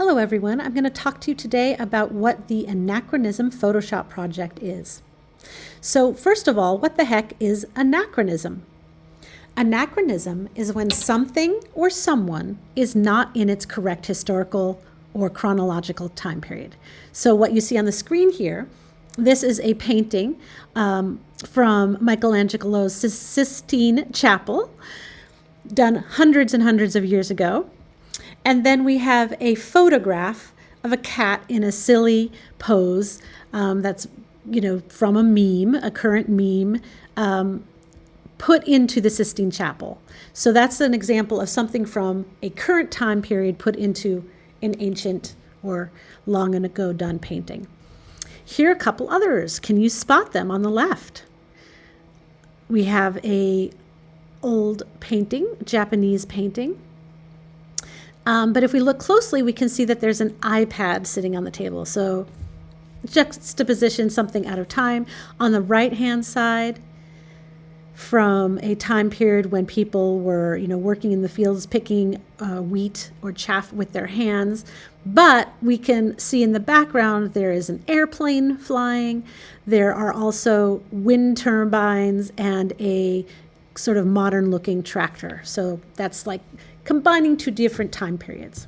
Hello everyone, I'm going to talk to you today about what the Anachronism Photoshop project is. So first of all, what the heck is anachronism? Anachronism is when something or someone is not in its correct historical or chronological time period. So what you see on the screen here, this is a painting from Michelangelo's Sistine Chapel, done hundreds and hundreds of years ago. And then we have a photograph of a cat in a silly pose that's, from a meme, a current meme, put into the Sistine Chapel. So that's an example of something from a current time period put into an ancient or long ago done painting. Here are a couple others. Can you spot them on the left? We have a old painting, Japanese painting. But if we look closely, we can see that there's an iPad sitting on the table. So juxtaposition, something out of time. On the right-hand side, from a time period when people were, working in the fields, picking wheat or chaff with their hands. But we can see in the background there is an airplane flying. There are also wind turbines and a sort of modern-looking tractor. So that's like combining two different time periods.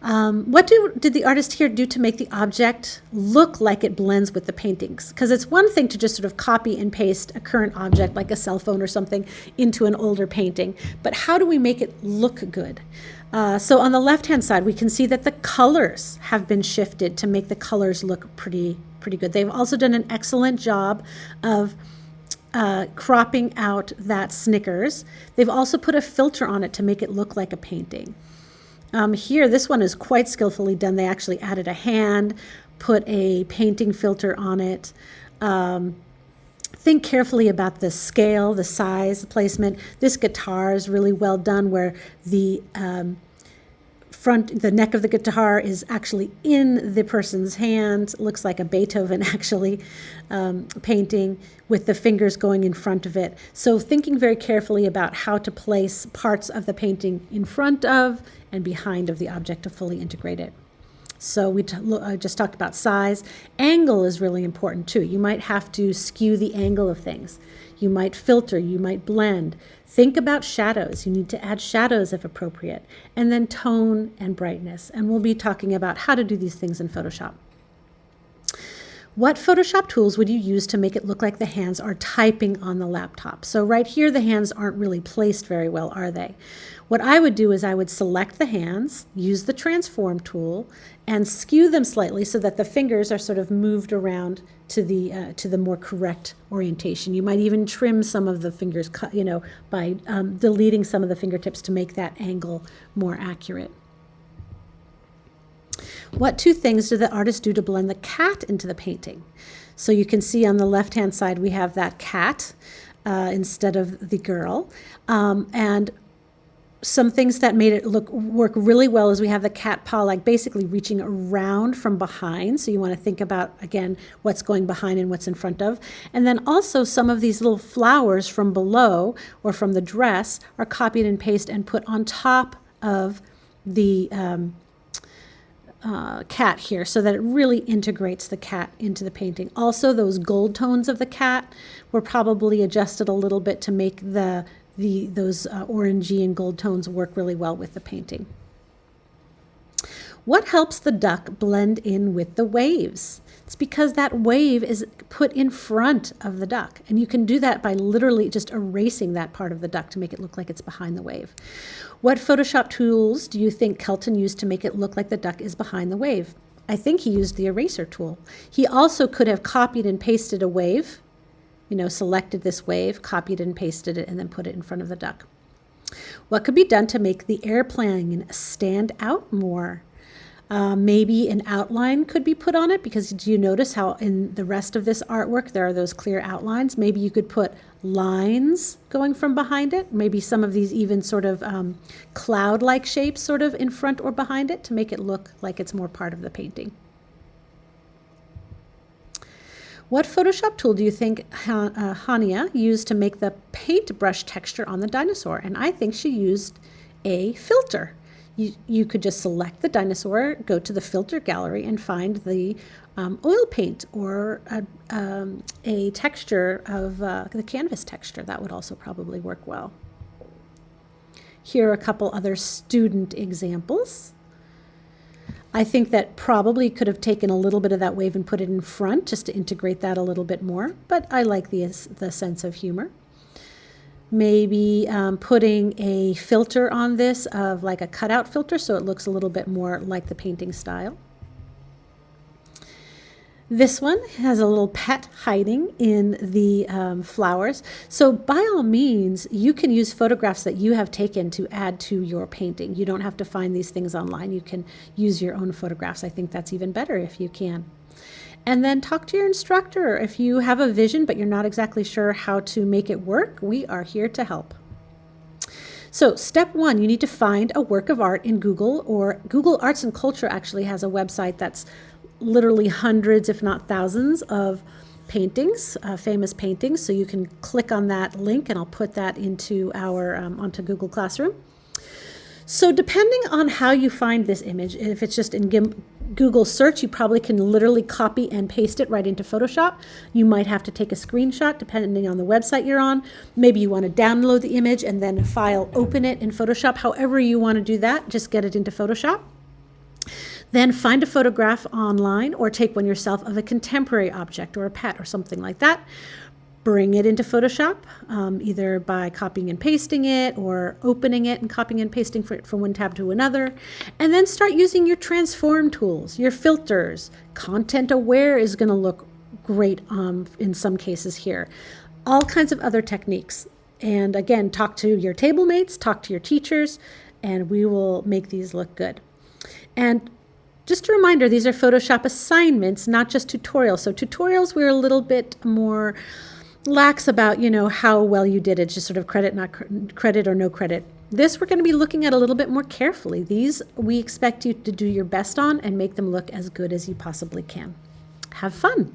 What did the artist here do to make the object look like it blends with the paintings? Because it's one thing to just sort of copy and paste a current object like a cell phone or something into an older painting, but how do we make it look good? So on the left-hand side, we can see that the colors have been shifted to make the colors look pretty good. They've also done an excellent job of cropping out that Snickers. They've also put a filter on it to make it look like a painting. Here, this one is quite skillfully done. They actually added a hand, put a painting filter on it. Think carefully about the scale, the size, the placement. This guitar is really well done where the neck of the guitar is actually in the person's hand. It looks like a Beethoven actually painting with the fingers going in front of it. So thinking very carefully about how to place parts of the painting in front of and behind of the object to fully integrate it. So we just talked about size. Angle is really important too. You might have to skew the angle of things. You might filter, you might blend. Think about shadows. You need to add shadows if appropriate. And then tone and brightness. And we'll be talking about how to do these things in Photoshop. What Photoshop tools would you use to make it look like the hands are typing on the laptop? So right here, the hands aren't really placed very well, are they? What I would do is I would select the hands, use the transform tool, and skew them slightly so that the fingers are sort of moved around to the more correct orientation. You might even trim some of the fingers, by deleting some of the fingertips to make that angle more accurate. What two things did the artist do to blend the cat into the painting? So you can see on the left-hand side we have that cat instead of the girl. And some things that made it work really well is we have the cat paw like basically reaching around from behind. So you want to think about, again, what's going behind and what's in front of. And then also some of these little flowers from below or from the dress are copied and pasted and put on top of the cat here so that it really integrates the cat into the painting. Also, those gold tones of the cat were probably adjusted a little bit to make those orangey and gold tones work really well with the painting. What helps the duck blend in with the waves? It's because that wave is put in front of the duck. And you can do that by literally just erasing that part of the duck to make it look like it's behind the wave. What Photoshop tools do you think Kelton used to make it look like the duck is behind the wave? I think he used the eraser tool. He also could have copied and pasted a wave, selected this wave, copied and pasted it, and then put it in front of the duck. What could be done to make the airplane stand out more? Maybe an outline could be put on it, because do you notice how in the rest of this artwork there are those clear outlines? Maybe you could put lines going from behind it. Maybe some of these even sort of cloud-like shapes sort of in front or behind it to make it look like it's more part of the painting. What Photoshop tool do you think Hania used to make the paintbrush texture on the dinosaur? And I think she used a filter. You could just select the dinosaur, go to the filter gallery, and find the oil paint or a texture of the canvas texture. That would also probably work well. Here are a couple other student examples. I think that probably could have taken a little bit of that wave and put it in front just to integrate that a little bit more, but I like the sense of humor. Maybe putting a filter on this of like a cutout filter so it looks a little bit more like the painting style. This one has a little pet hiding in the flowers. So by all means, you can use photographs that you have taken to add to your painting. You don't have to find these things online. You can use your own photographs. I think that's even better if you can. And then talk to your instructor. If you have a vision, but you're not exactly sure how to make it work, we are here to help. So step one, you need to find a work of art in Google, or Google Arts and Culture actually has a website that's literally hundreds, if not thousands, of paintings, famous paintings. So you can click on that link, and I'll put that into our onto Google Classroom. So depending on how you find this image, if it's just in Google search, you probably can literally copy and paste it right into Photoshop. You might have to take a screenshot depending on the website you're on. Maybe you want to download the image and then open it in Photoshop. However you want to do that, just get it into Photoshop. Then find a photograph online or take one yourself of a contemporary object or a pet or something like that. Bring it into Photoshop, either by copying and pasting it or opening it and copying and pasting from one tab to another. And then start using your transform tools, your filters. Content aware is going to look great in some cases here. All kinds of other techniques. And again, talk to your table mates, talk to your teachers, and we will make these look good. And just a reminder, these are Photoshop assignments, not just tutorials. So tutorials, we're a little bit more lax about, how well you did it, just sort of credit, not credit or no credit. This we're going to be looking at a little bit more carefully. These we expect you to do your best on and make them look as good as you possibly can. Have fun.